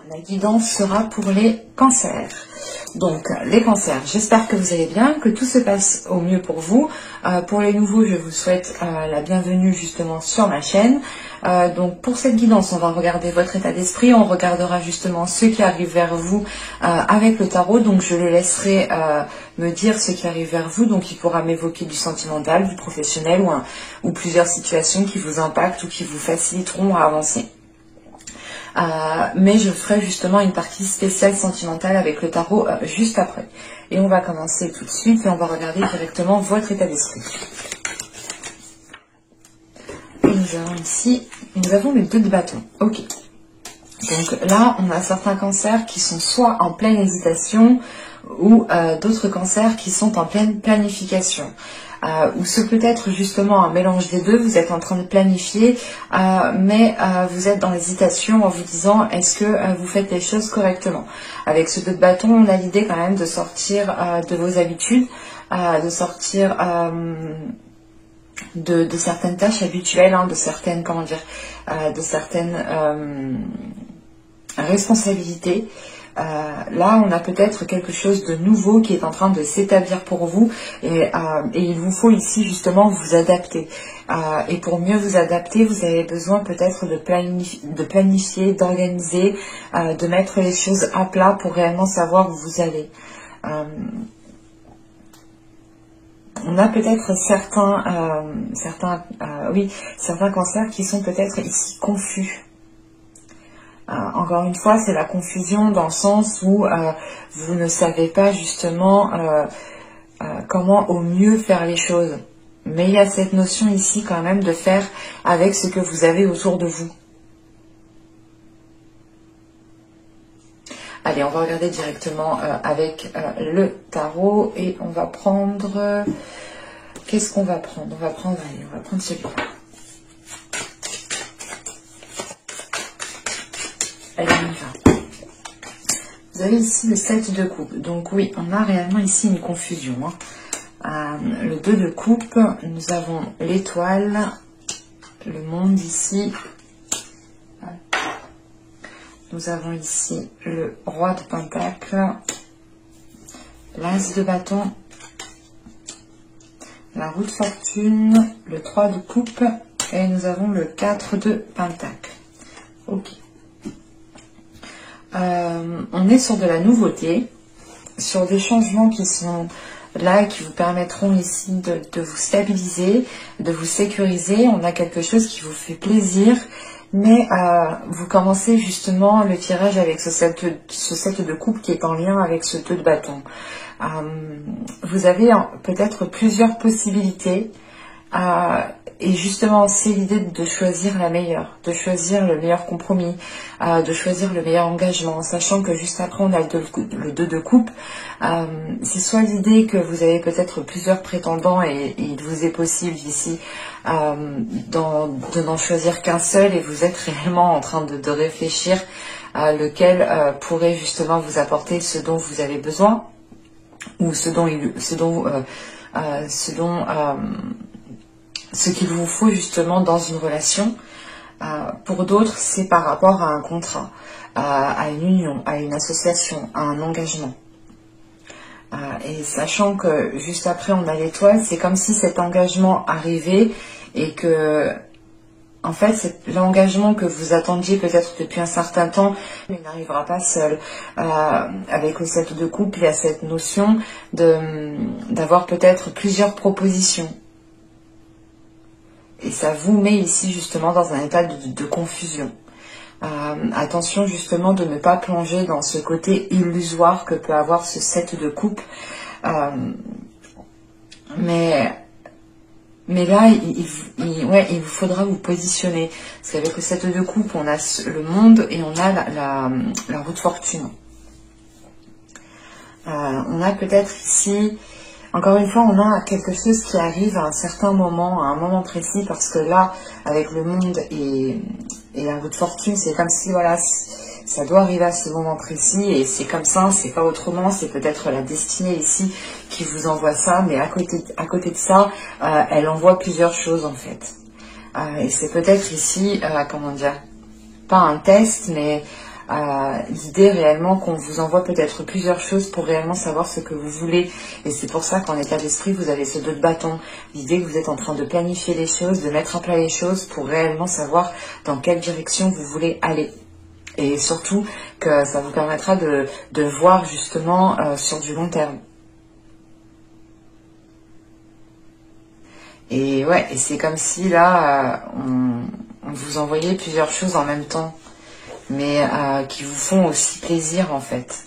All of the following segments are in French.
La guidance sera pour les cancers. Donc, les cancers, j'espère que vous allez bien, que tout se passe au mieux pour vous. Pour les nouveaux, je vous souhaite la bienvenue justement sur ma chaîne. Donc, pour cette guidance, on va regarder votre état d'esprit. On regardera justement ce qui arrive vers vous avec le tarot. Donc, je le laisserai me dire ce qui arrive vers vous. Donc, il pourra m'évoquer du sentimental, du professionnel ou plusieurs situations qui vous impactent ou qui vous faciliteront à avancer. Mais je ferai justement une partie spéciale sentimentale avec le tarot juste après. Et on va commencer tout de suite et on va regarder directement votre état d'esprit. Et nous avons ici, nous avons le 2 de bâton. Ok. Donc là, on a certains cancers qui sont soit en pleine hésitation ou d'autres cancers qui sont en pleine planification. Ou ce peut être justement un mélange des deux, vous êtes en train de planifier, mais vous êtes dans l'hésitation en vous disant est-ce que vous faites les choses correctement. Avec ce 2 de bâton, on a l'idée quand même de sortir de vos habitudes, de sortir de certaines tâches habituelles, de certaines, comment dire, de certaines responsabilités. Là, on a peut-être quelque chose de nouveau qui est en train de s'établir pour vous et il vous faut ici justement vous adapter. Et pour mieux vous adapter, vous avez besoin peut-être de planifier, d'organiser, de mettre les choses à plat pour réellement savoir où vous allez. On a peut-être certains cancers qui sont peut-être ici confus. Encore une fois, c'est la confusion dans le sens où vous ne savez pas justement comment au mieux faire les choses. Mais il y a cette notion ici quand même de faire avec ce que vous avez autour de vous. Allez, on va regarder directement avec le tarot et on va prendre... Qu'est-ce qu'on va prendre? On va prendre celui-là. Allez, on y va. Vous avez ici le 7 de coupe. Donc oui, on a réellement ici une confusion. Le 2 de coupe, nous avons l'étoile, le monde ici. Nous avons ici le roi de pentacle, l'as de bâton, la roue de fortune, le 3 de coupe et nous avons le 4 de pentacle. Ok. On est sur de la nouveauté, sur des changements qui sont là et qui vous permettront ici de vous stabiliser, de vous sécuriser. On a quelque chose qui vous fait plaisir, mais vous commencez justement le tirage avec ce 7 de coupe qui est en lien avec ce 2 de bâton. Vous avez peut-être plusieurs possibilités. Et justement, c'est l'idée de choisir la meilleure, de choisir le meilleur compromis, de choisir le meilleur engagement, sachant que juste après, on a le 2 de coupe. C'est soit l'idée que vous avez peut-être plusieurs prétendants et il vous est possible ici de n'en choisir qu'un seul et vous êtes réellement en train de réfléchir à lequel pourrait justement vous apporter ce dont vous avez besoin ou ce qu'il vous faut justement dans une relation. Pour d'autres, c'est par rapport à un contrat, à une union, à une association, à un engagement. Et sachant que juste après on a l'étoile, c'est comme si cet engagement arrivait et que, en fait, c'est l'engagement que vous attendiez peut-être depuis un certain temps, mais n'arrivera pas seul. Avec le 7 de coupe, il y a cette notion d'avoir peut-être plusieurs propositions. Et ça vous met ici justement dans un état de confusion. Attention justement de ne pas plonger dans ce côté illusoire que peut avoir ce 7 de coupe. Mais là, il vous faudra vous positionner. Parce qu'avec le 7 de coupe, on a le monde et on a la roue de fortune. On a peut-être ici... Encore une fois, on a quelque chose qui arrive à un certain moment, à un moment précis, parce que là, avec le monde et la roue de fortune, c'est comme si, voilà, ça doit arriver à ce moment précis, et c'est comme ça, c'est pas autrement, c'est peut-être la destinée ici qui vous envoie ça, mais à côté de ça, elle envoie plusieurs choses, en fait. Et c'est peut-être ici, comment dire, pas un test, mais l'idée réellement qu'on vous envoie peut-être plusieurs choses pour réellement savoir ce que vous voulez. Et c'est pour ça qu'en état d'esprit, vous avez ce 2 de bâton. L'idée que vous êtes en train de planifier les choses, de mettre à plat les choses pour réellement savoir dans quelle direction vous voulez aller. Et surtout que ça vous permettra de voir justement sur du long terme. Et ouais, et c'est comme si là, on vous envoyait plusieurs choses en même temps, mais qui vous font aussi plaisir en fait.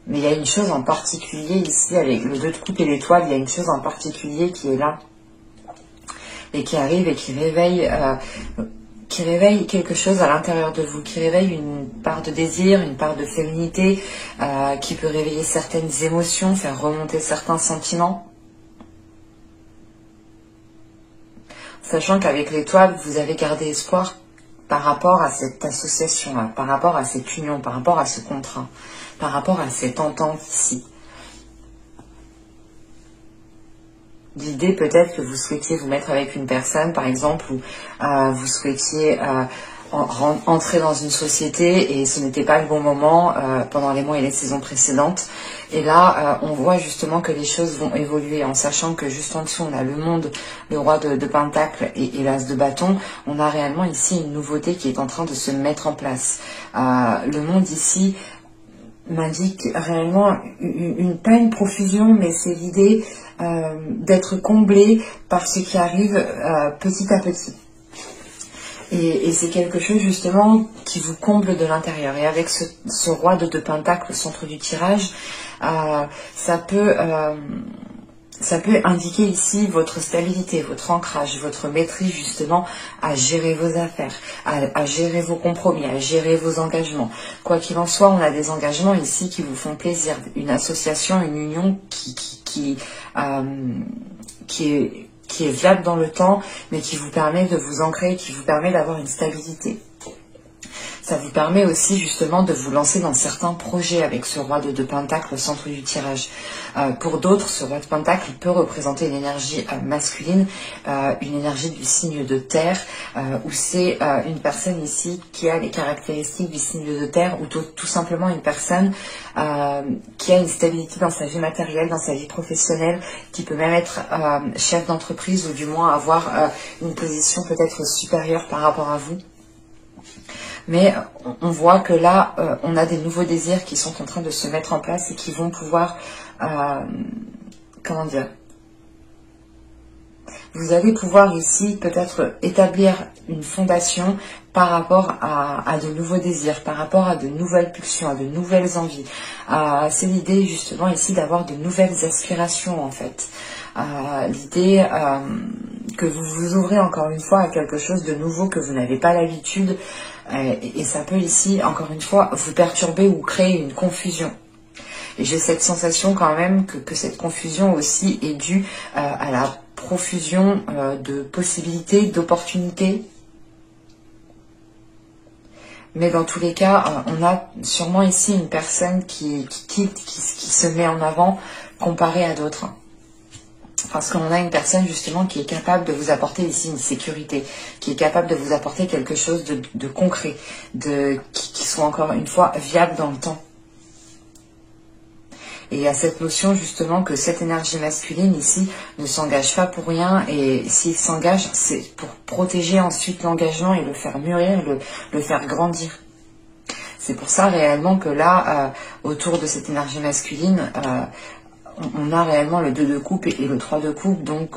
Mais il y a une chose en particulier ici, avec le 2 de coupe et l'étoile, il y a une chose en particulier qui est là, et qui arrive et qui réveille quelque chose à l'intérieur de vous, qui réveille une part de désir, une part de féminité, qui peut réveiller certaines émotions, faire remonter certains sentiments. Sachant qu'avec l'étoile, vous avez gardé espoir par rapport à cette association-là, par rapport à cette union, par rapport à ce contrat, par rapport à cette entente ici. L'idée peut-être que vous souhaitiez vous mettre avec une personne, par exemple, ou vous souhaitiez entrer dans une société et ce n'était pas le bon moment pendant les mois et les saisons précédentes. Et là, on voit justement que les choses vont évoluer en sachant que juste en dessous, on a le monde, le roi de Pentacle et l'as de bâton. On a réellement ici une nouveauté qui est en train de se mettre en place. Le monde ici m'indique réellement pas une profusion, mais c'est l'idée d'être comblé par ce qui arrive petit à petit. Et c'est quelque chose justement qui vous comble de l'intérieur. Et avec ce roi de Pentacle au centre du tirage, ça peut indiquer ici votre stabilité, votre ancrage, votre maîtrise justement à gérer vos affaires, à gérer vos compromis, à gérer vos engagements. Quoi qu'il en soit, on a des engagements ici qui vous font plaisir. Une association, une union qui est viable dans le temps, mais qui vous permet de vous ancrer, qui vous permet d'avoir une stabilité. Ça vous permet aussi justement de vous lancer dans certains projets avec ce roi de Pentacle au centre du tirage. Pour d'autres, ce roi de Pentacle peut représenter une énergie masculine, une énergie du signe de terre, où c'est une personne ici qui a les caractéristiques du signe de terre, ou tout simplement une personne qui a une stabilité dans sa vie matérielle, dans sa vie professionnelle, qui peut même être chef d'entreprise ou du moins avoir une position peut-être supérieure par rapport à vous. Mais on voit que là, on a des nouveaux désirs qui sont en train de se mettre en place et qui vont pouvoir, comment dire, vous allez pouvoir ici peut-être établir une fondation par rapport à de nouveaux désirs, par rapport à de nouvelles pulsions, à de nouvelles envies. C'est l'idée justement ici d'avoir de nouvelles aspirations en fait. L'idée que vous vous ouvrez encore une fois à quelque chose de nouveau que vous n'avez pas l'habitude et ça peut ici encore une fois vous perturber ou créer une confusion. Et j'ai cette sensation quand même que cette confusion aussi est due à la profusion de possibilités, d'opportunités. Mais dans tous les cas, on a sûrement ici une personne qui se met en avant comparée à d'autres. Parce qu'on a une personne justement qui est capable de vous apporter ici une sécurité, qui est capable de vous apporter quelque chose de concret, qui soit encore une fois viable dans le temps. Et il y a cette notion justement que cette énergie masculine ici ne s'engage pas pour rien et s'il s'engage, c'est pour protéger ensuite l'engagement et le faire mûrir, le faire grandir. C'est pour ça réellement que là, autour de cette énergie masculine, on a réellement le 2 de coupe et le 3 de coupe. Donc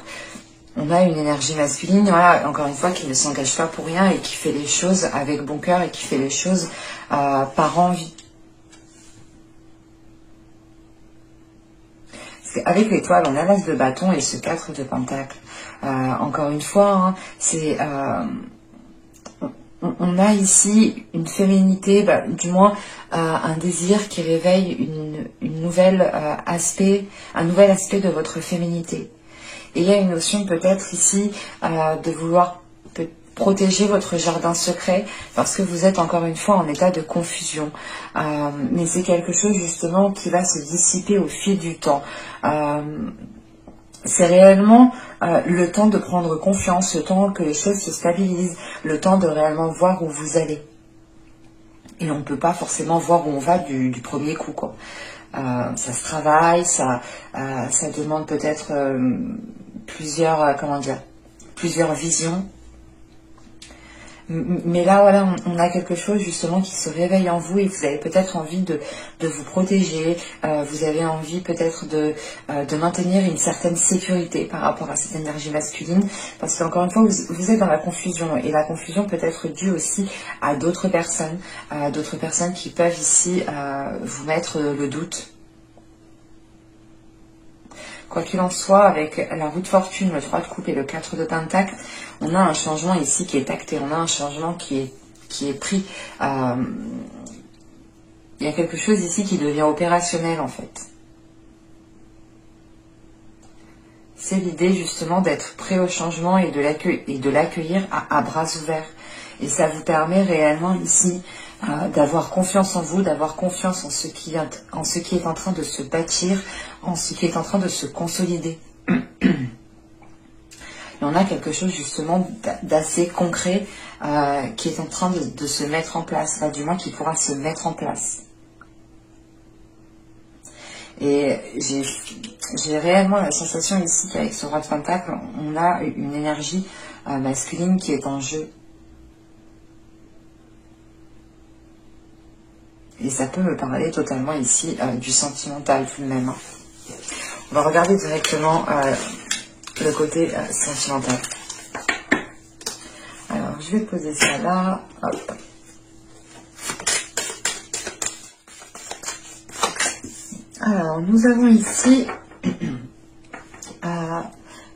on a une énergie masculine, voilà, encore une fois, qui ne s'engage pas pour rien et qui fait les choses avec bon cœur et qui fait les choses par envie. Avec l'étoile, on a l'as de bâton et ce 4 de pentacle. Encore une fois, hein, c'est on a ici une féminité, du moins un désir qui réveille un nouvel aspect de votre féminité. Et il y a une notion peut-être ici de vouloir protéger votre jardin secret parce que vous êtes encore une fois en état de confusion. Mais c'est quelque chose justement qui va se dissiper au fil du temps. C'est réellement le temps de prendre confiance, le temps que les choses se stabilisent, le temps de réellement voir où vous allez. Et on ne peut pas forcément voir où on va du premier coup, quoi. Ça se travaille, ça demande peut-être plusieurs, comment dire, plusieurs visions. Mais là, voilà, on a quelque chose justement qui se réveille en vous et vous avez peut-être envie de vous protéger, vous avez envie peut-être de maintenir une certaine sécurité par rapport à cette énergie masculine, parce qu'encore une fois, vous êtes dans la confusion, et la confusion peut être due aussi à d'autres personnes qui peuvent ici vous mettre le doute. Quoi qu'il en soit, avec la roue de fortune, le 3 de coupe et le 4 de pentacle, on a un changement ici qui est acté, on a un changement qui est pris. Il y a quelque chose ici qui devient opérationnel en fait. C'est l'idée justement d'être prêt au changement et de l'accueillir à bras ouverts. Et ça vous permet réellement ici d'avoir confiance en vous, d'avoir confiance en ce qui est en train de se bâtir, en ce qui est en train de se consolider. Et on a quelque chose justement d'assez concret qui est en train de se mettre en place, enfin, du moins qui pourra se mettre en place. Et j'ai réellement la sensation ici qu'avec ce roi de pentacle, on a une énergie masculine qui est en jeu. Et ça peut me parler totalement ici du sentimental tout de même. Hein. On va regarder directement le côté sentimental. Alors, je vais poser ça là. Hop. Alors, nous avons ici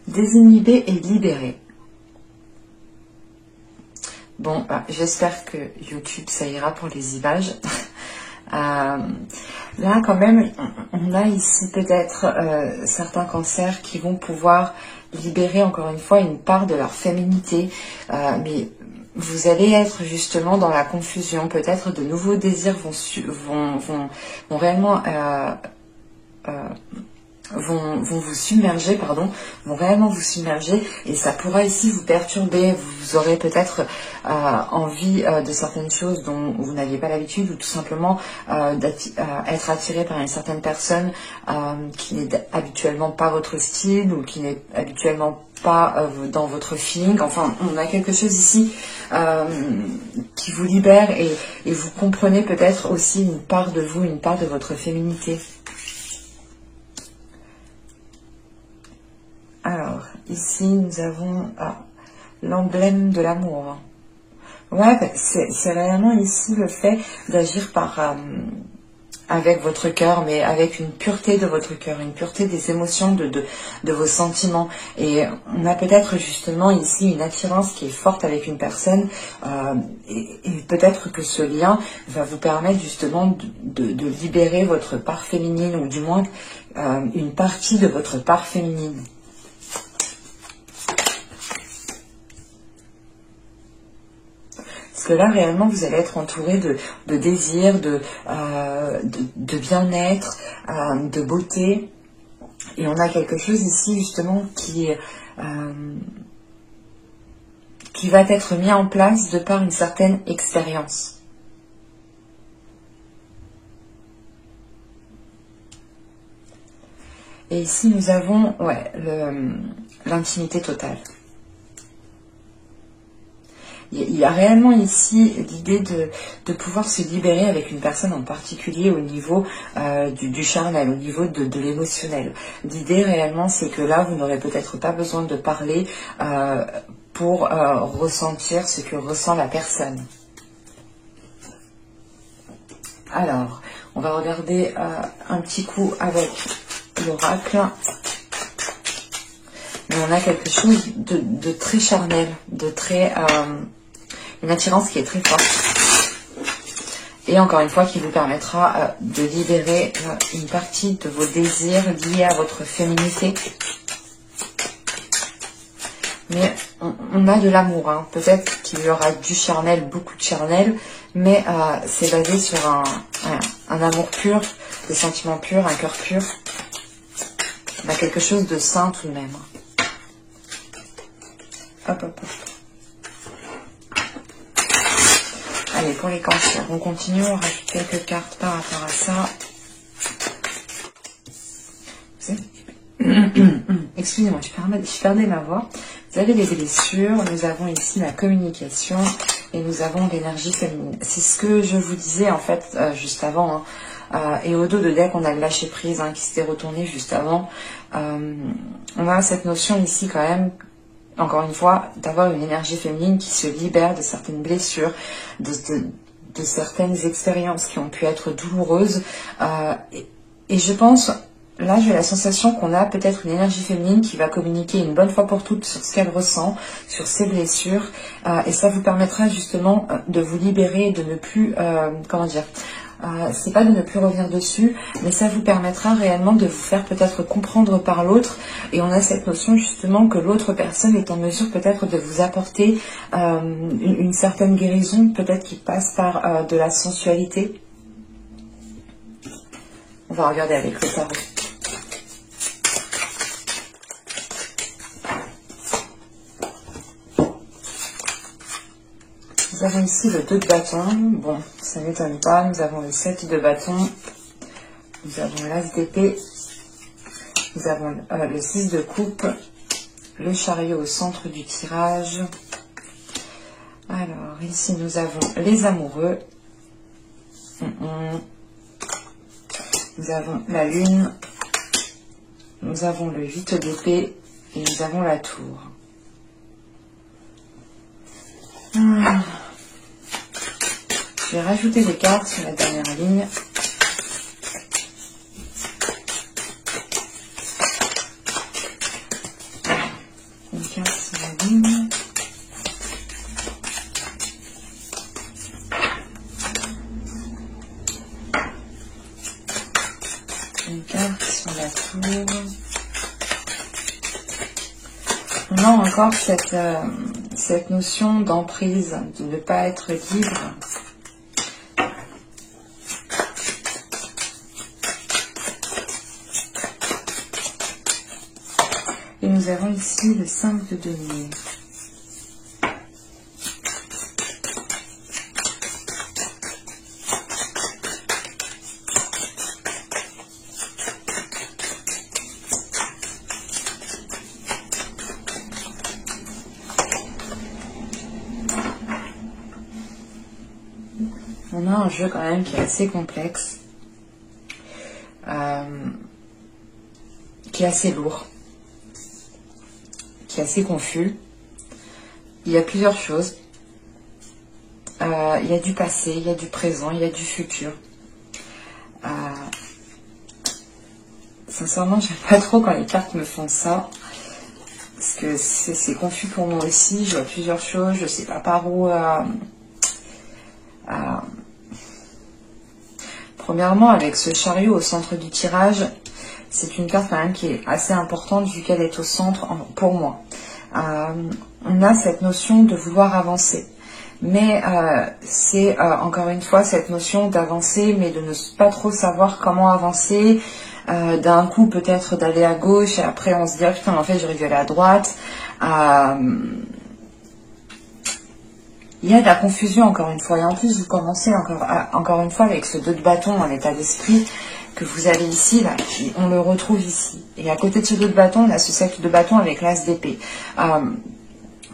désinhiber et libérer. Bon, j'espère que YouTube, ça ira pour les images. Là, quand même, on a ici peut-être certains cancers qui vont pouvoir libérer encore une fois une part de leur féminité, mais vous allez être justement dans la confusion. Peut-être de nouveaux désirs vont réellement vont vous submerger, pardon, vont réellement vous submerger, et ça pourra ici vous perturber. Vous aurez peut-être envie de certaines choses dont vous n'aviez pas l'habitude, ou tout simplement être attiré par une certaine personne qui n'est habituellement pas votre style, ou qui n'est habituellement pas dans votre feeling. Enfin, on a quelque chose ici qui vous libère, et vous comprenez peut-être aussi une part de vous, une part de votre féminité. Alors, ici, nous avons l'emblème de l'amour. Ouais, c'est réellement ici le fait d'agir avec votre cœur, mais avec une pureté de votre cœur, une pureté des émotions, de vos sentiments. Et on a peut-être justement ici une attirance qui est forte avec une personne, et peut-être que ce lien va vous permettre justement de libérer votre part féminine, ou du moins une partie de votre part féminine. Parce que là, réellement, vous allez être entouré de désirs, de bien-être, de beauté. Et on a quelque chose ici, justement, qui va être mis en place de par une certaine expérience. Et ici, nous avons l'intimité totale. Il y a réellement ici l'idée de pouvoir se libérer avec une personne en particulier au niveau du charnel, au niveau de l'émotionnel. L'idée réellement, c'est que là, vous n'aurez peut-être pas besoin de parler pour ressentir ce que ressent la personne. Alors, on va regarder un petit coup avec l'oracle. Mais on a quelque chose de très charnel, de très... une attirance qui est très forte. Et encore une fois, qui vous permettra de libérer une partie de vos désirs liés à votre féminité. Mais on a de l'amour, hein. Peut-être qu'il y aura du charnel, beaucoup de charnel, mais c'est basé sur un amour pur, des sentiments purs, un cœur pur. On a quelque chose de sain tout de même. Hop, hop, hop. Allez, pour les cancers, on continue, on rajoute quelques cartes par rapport à ça. Excusez-moi, je perdais ma voix. Vous avez les blessures, nous avons ici la communication et nous avons l'énergie féminine. C'est ce que je vous disais en fait juste avant. Hein. Et au dos de deck, on a le lâcher prise qui s'était retourné juste avant. On a cette notion ici quand même, encore une fois, d'avoir une énergie féminine qui se libère de certaines blessures, de certaines expériences qui ont pu être douloureuses. Et je pense... Là, j'ai la sensation qu'on a peut-être une énergie féminine qui va communiquer une bonne fois pour toutes sur ce qu'elle ressent, sur ses blessures. Et ça vous permettra justement de vous libérer, de ne plus... comment dire c'est pas de ne plus revenir dessus, mais ça vous permettra réellement de vous faire peut-être comprendre par l'autre. Et on a cette notion justement que l'autre personne est en mesure peut-être de vous apporter une certaine guérison, peut-être qui passe par de la sensualité. On va regarder avec le tarot. Nous avons ici le 2 de bâton. Bon, ça ne m'étonne pas. Nous avons le 7 de bâton. Nous avons l'as d'épée. Nous avons le 6 de coupe. Le chariot au centre du tirage. Alors, ici, nous avons les amoureux. Nous avons la lune. Nous avons le 8 d'épée. Et nous avons la tour. Je vais rajouter des cartes sur la dernière ligne. Une carte sur la ligne. Une carte sur la tour. On a encore cette notion d'emprise, de ne pas être libre. Et nous avons ici le 5 de denier. On a un jeu quand même qui est assez complexe, qui est assez lourd, qui est assez confus. Il y a plusieurs choses. Il y a du passé, il y a du présent, il y a du futur. Sincèrement, j'aime pas trop quand les cartes me font ça. Parce que c'est confus pour moi aussi. Je vois plusieurs choses, je sais pas par où... Premièrement, avec ce chariot au centre du tirage, c'est une carte quand même qui est assez importante vu qu'elle est au centre pour moi. On a cette notion de vouloir avancer. Mais c'est encore une fois cette notion d'avancer, mais de ne pas trop savoir comment avancer. D'un coup peut-être d'aller à gauche et après on se dit ah, putain en fait j'aurais dû aller à droite. Il y a de la confusion encore une fois. Et en plus, vous commencez encore une fois avec ce 2 de bâton en état d'esprit que vous avez ici, là, on le retrouve ici. Et à côté de ce 2 de bâton, on a ce 7 de bâton avec l'as d'épée.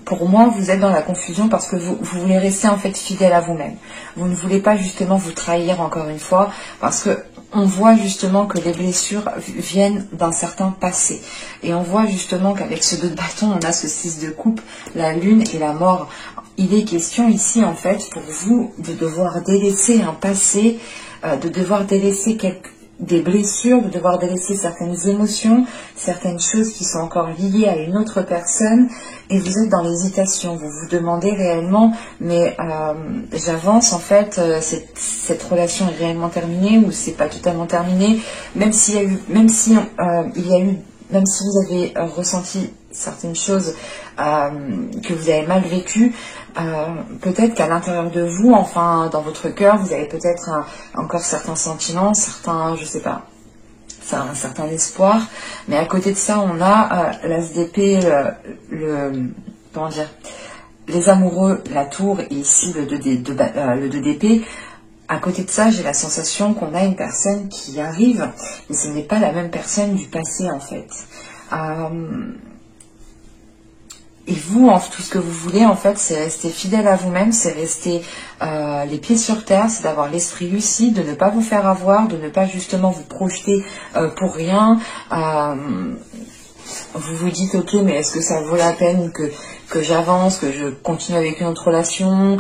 Pour moi, vous êtes dans la confusion parce que vous voulez rester en fait fidèle à vous-même. Vous ne voulez pas justement vous trahir encore une fois parce que on voit justement que les blessures viennent d'un certain passé. Et on voit justement qu'avec ce 2 de bâton, on a ce 6 de coupe, la lune et la mort. Il est question ici en fait pour vous de devoir délaisser un passé, de devoir délaisser des blessures, de devoir délaisser certaines émotions, certaines choses qui sont encore liées à une autre personne, et vous êtes dans l'hésitation, vous vous demandez réellement, mais j'avance en fait, cette relation est réellement terminée ou c'est pas totalement terminé, même si vous avez ressenti certaines choses que vous avez mal vécues, peut-être qu'à l'intérieur de vous, enfin dans votre cœur, vous avez peut-être encore certains sentiments, certains, je sais pas, un certain espoir, mais à côté de ça, on a l'as d'épée, comment dire, les amoureux, la tour et ici le 2 d'épée. À côté de ça, j'ai la sensation qu'on a une personne qui arrive, mais ce n'est pas la même personne du passé en fait. Et vous, tout ce que vous voulez en fait, c'est rester fidèle à vous-même, c'est rester les pieds sur terre, c'est d'avoir l'esprit lucide, de ne pas vous faire avoir, de ne pas justement vous projeter pour rien. Vous vous dites ok, mais est-ce que ça vaut la peine que j'avance, que je continue avec une autre relation?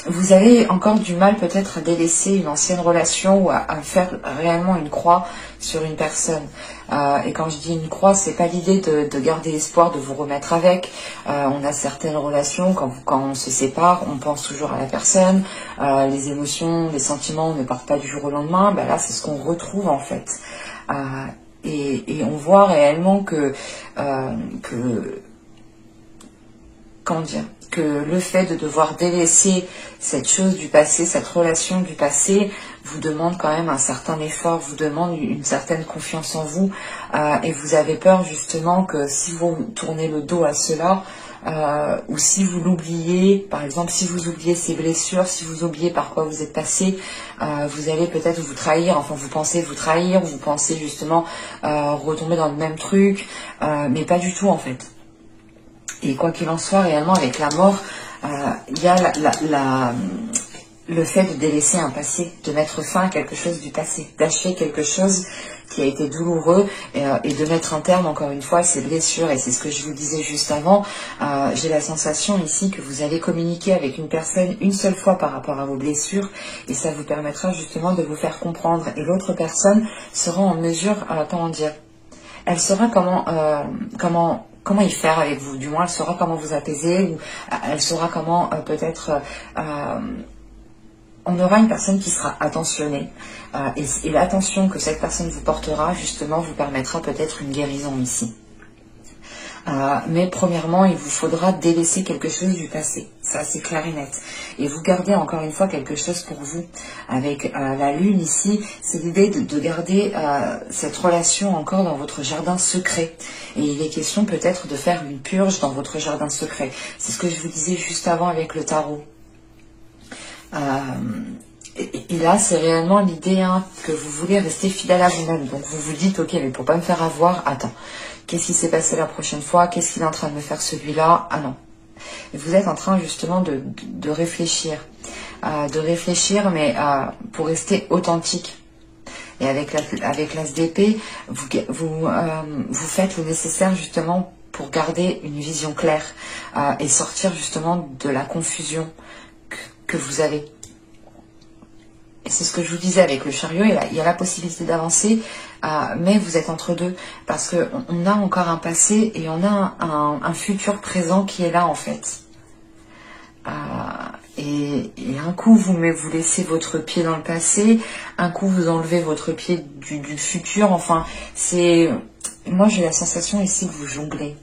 Vous avez encore du mal peut-être à délaisser une ancienne relation ou à faire réellement une croix sur une personne. Et quand je dis une croix, c'est pas l'idée de garder espoir de vous remettre avec. On a certaines relations, quand on se sépare, on pense toujours à la personne. Les émotions, les sentiments ne partent pas du jour au lendemain. Ben là, c'est ce qu'on retrouve en fait. Et on voit réellement comment dire, que le fait de devoir délaisser cette chose du passé, cette relation du passé, vous demande quand même un certain effort, vous demande une certaine confiance en vous, et vous avez peur justement que si vous tournez le dos à cela, ou si vous l'oubliez, par exemple si vous oubliez ces blessures, si vous oubliez par quoi vous êtes passé, vous allez peut-être vous trahir, enfin vous pensez vous trahir, vous pensez justement retomber dans le même truc, mais pas du tout en fait. Et quoi qu'il en soit, réellement, avec la mort, il y a le fait de délaisser un passé, de mettre fin à quelque chose du passé, d'achever quelque chose qui a été douloureux et de mettre un terme, encore une fois, à ces blessures. Et c'est ce que je vous disais juste avant. J'ai la sensation ici que vous allez communiquer avec une personne une seule fois par rapport à vos blessures et ça vous permettra justement de vous faire comprendre. Et l'autre personne sera en mesure, comment dire, elle saura comment y faire avec vous, du moins elle saura comment vous apaiser, ou elle saura comment peut-être... on aura une personne qui sera attentionnée, et l'attention que cette personne vous portera, justement, vous permettra peut-être une guérison ici. Mais premièrement, il vous faudra délaisser quelque chose du passé. Ça, c'est clair et net. Et vous gardez encore une fois quelque chose pour vous. Avec la lune ici, c'est l'idée de garder cette relation encore dans votre jardin secret. Et il est question peut-être de faire une purge dans votre jardin secret. C'est ce que je vous disais juste avant avec le tarot. Et là, c'est réellement l'idée que vous voulez rester fidèle à vous-même. Donc vous vous dites, ok, mais pour pas me faire avoir, attends. Qu'est-ce qui s'est passé la prochaine fois? Qu'est-ce qu'il est en train de me faire celui-là? Ah non. Et vous êtes en train justement de réfléchir. Mais pour rester authentique. Et avec l'as d'épée, vous faites le nécessaire justement pour garder une vision claire et sortir justement de la confusion que vous avez. Et c'est ce que je vous disais avec le chariot, il y a la possibilité d'avancer, mais vous êtes entre deux, parce qu'on a encore un passé et on a un futur présent qui est là en fait. Et un coup vous laissez votre pied dans le passé, un coup vous enlevez votre pied du futur, enfin moi j'ai la sensation ici que vous jonglez.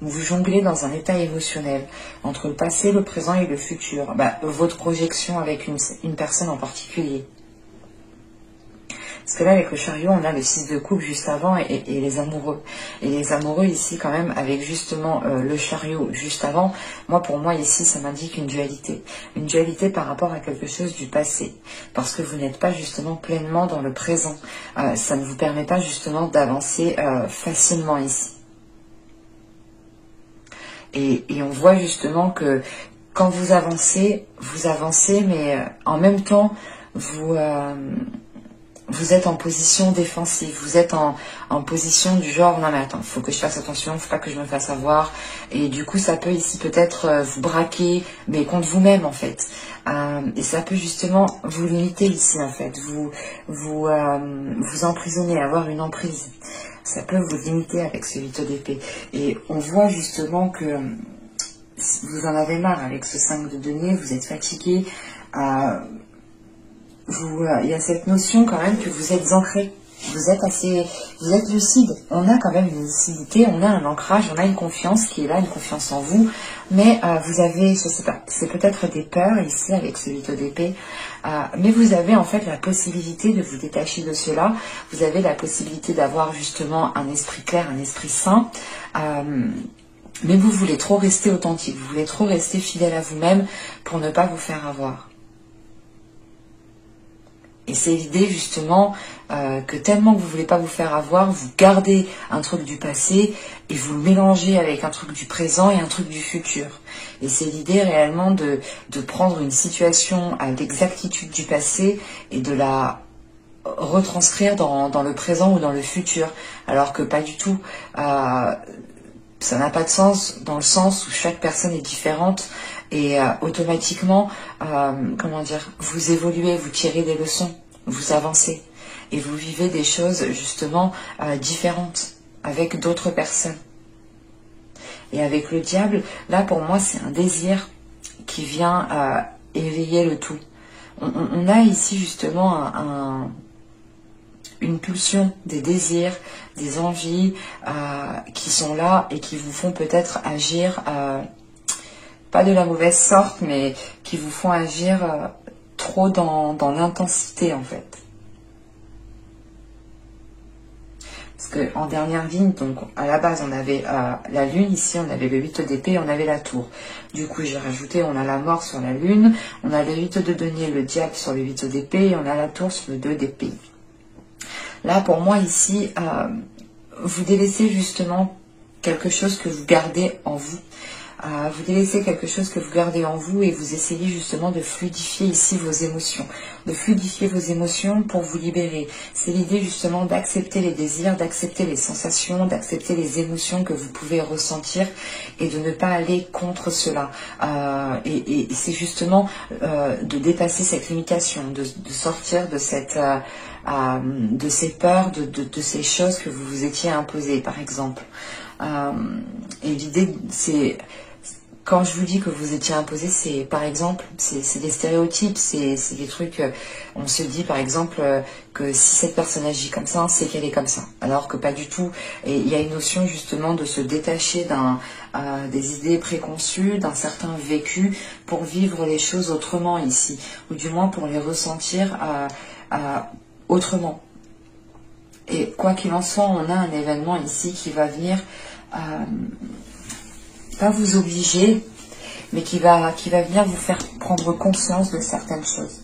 Vous jonglez dans un état émotionnel entre le passé, le présent et le futur. Votre projection avec une personne en particulier. Parce que là, avec le chariot, on a le 6 de coupe juste avant et les amoureux. Et les amoureux ici, quand même, avec justement le chariot juste avant, pour moi, ici, ça m'indique une dualité. Une dualité par rapport à quelque chose du passé. Parce que vous n'êtes pas justement pleinement dans le présent. Ça ne vous permet pas justement d'avancer facilement ici. Et on voit justement que quand vous avancez, mais en même temps, vous êtes en position défensive, vous êtes en position du genre, non mais attends, il faut que je fasse attention, il ne faut pas que je me fasse avoir. Et du coup, ça peut ici peut-être vous braquer, mais contre vous-même en fait. Et ça peut justement vous limiter ici en fait, vous emprisonner, avoir une emprise. Ça peut vous limiter avec ce 8 d'épée. Et on voit justement que vous en avez marre avec ce 5 de denier, vous êtes fatigué. Il y a cette notion quand même que vous êtes ancré. Vous êtes lucide. On a quand même une lucidité, on a un ancrage, on a une confiance qui est là, une confiance en vous. Mais vous avez, je sais pas, c'est peut-être des peurs ici avec ce 8 d'épée. Mais vous avez en fait la possibilité de vous détacher de cela. Vous avez la possibilité d'avoir justement un esprit clair, un esprit sain. Mais vous voulez trop rester authentique, vous voulez trop rester fidèle à vous-même pour ne pas vous faire avoir. Et c'est l'idée justement que tellement que vous ne voulez pas vous faire avoir, vous gardez un truc du passé et vous le mélangez avec un truc du présent et un truc du futur. Et c'est l'idée réellement de prendre une situation à l'exactitude du passé et de la retranscrire dans le présent ou dans le futur. Alors que pas du tout. Ça n'a pas de sens dans le sens où chaque personne est différente et automatiquement, vous évoluez, vous tirez des leçons, vous avancez et vous vivez des choses justement différentes avec d'autres personnes. Et avec le diable, là pour moi c'est un désir qui vient éveiller le tout. On a ici justement une pulsion, des désirs, des envies qui sont là et qui vous font peut-être agir, pas de la mauvaise sorte, mais qui vous font agir trop dans l'intensité en fait. Parce qu'en dernière ligne, donc à la base on avait la lune, ici on avait le 8 d'épée, on avait la tour. Du coup j'ai rajouté, on a la mort sur la lune, on a le 8 de denier, le diable sur le 8 d'épée, et on a la tour sur le 2 d'épée. Là, pour moi, ici, vous délaissez justement quelque chose que vous gardez en vous. Vous délaissez quelque chose que vous gardez en vous et vous essayez justement de fluidifier ici vos émotions. De fluidifier vos émotions pour vous libérer. C'est l'idée justement d'accepter les désirs, d'accepter les sensations, d'accepter les émotions que vous pouvez ressentir et de ne pas aller contre cela. Et c'est justement de dépasser cette limitation, de sortir de cette... de ces peurs, de ces choses que vous vous étiez imposées, par exemple. Et l'idée, c'est... Quand je vous dis que vous étiez imposé, c'est par exemple, c'est des stéréotypes, c'est des trucs, on se dit par exemple que si cette personne agit comme ça, c'est qu'elle est comme ça. Alors que pas du tout. Et il y a une notion justement de se détacher des idées préconçues, d'un certain vécu, pour vivre les choses autrement ici. Ou du moins pour les ressentir autrement. Et quoi qu'il en soit, on a un événement ici qui va venir... pas vous obliger, mais qui va venir vous faire prendre conscience de certaines choses.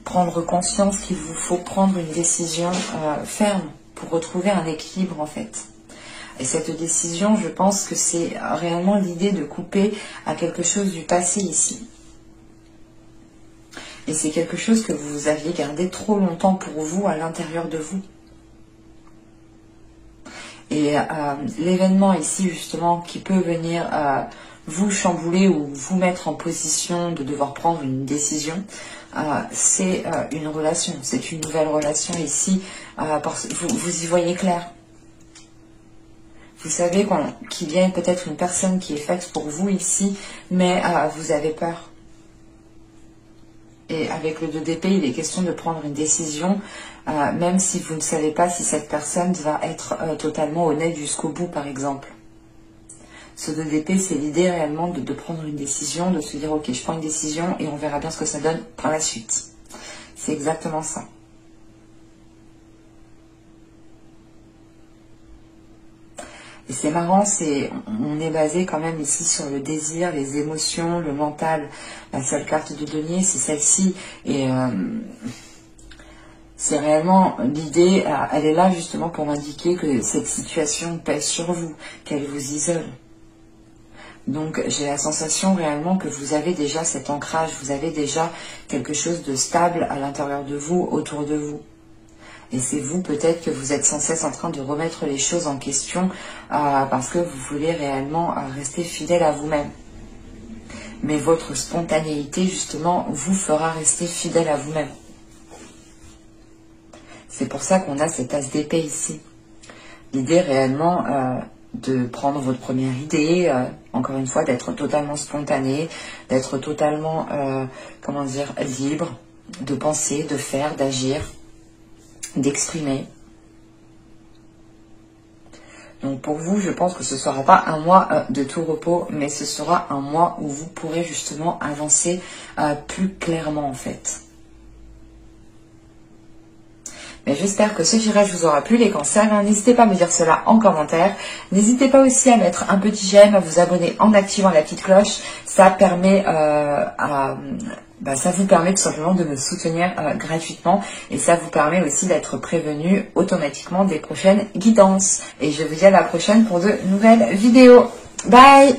Prendre conscience qu'il vous faut prendre une décision ferme pour retrouver un équilibre en fait. Et cette décision, je pense que c'est réellement l'idée de couper à quelque chose du passé ici. Et c'est quelque chose que vous aviez gardé trop longtemps pour vous à l'intérieur de vous. Et l'événement ici, justement, qui peut venir vous chambouler ou vous mettre en position de devoir prendre une décision, c'est une relation, c'est une nouvelle relation ici. Vous y voyez clair. Vous savez qu'il y a peut-être une personne qui est faite pour vous ici, mais vous avez peur. Et avec le 2 d'épée, il est question de prendre une décision, même si vous ne savez pas si cette personne va être totalement honnête jusqu'au bout, par exemple. Ce 2 d'épée, c'est l'idée réellement de prendre une décision, de se dire « Ok, je prends une décision et on verra bien ce que ça donne par la suite. » C'est exactement ça. Et c'est marrant, on est basé quand même ici sur le désir, les émotions, le mental. La seule carte de denier, c'est celle-ci. Et c'est réellement l'idée, elle est là justement pour m'indiquer que cette situation pèse sur vous, qu'elle vous isole. Donc j'ai la sensation réellement que vous avez déjà cet ancrage, vous avez déjà quelque chose de stable à l'intérieur de vous, autour de vous. Et c'est vous peut-être que vous êtes sans cesse en train de remettre les choses en question parce que vous voulez réellement rester fidèle à vous-même. Mais votre spontanéité, justement, vous fera rester fidèle à vous-même. C'est pour ça qu'on a cet as d'épée ici. L'idée réellement de prendre votre première idée, encore une fois, d'être totalement spontané, d'être totalement, libre, de penser, de faire, d'agir, d'exprimer. Donc pour vous, je pense que ce ne sera pas un mois de tout repos, mais ce sera un mois où vous pourrez justement avancer plus clairement en fait. Mais j'espère que ce tirage vous aura plu, les cancers. N'hésitez pas à me dire cela en commentaire. N'hésitez pas aussi à mettre un petit j'aime, à vous abonner en activant la petite cloche. Ça permet ça vous permet tout simplement de me soutenir gratuitement et ça vous permet aussi d'être prévenu automatiquement des prochaines guidances. Et je vous dis à la prochaine pour de nouvelles vidéos. Bye!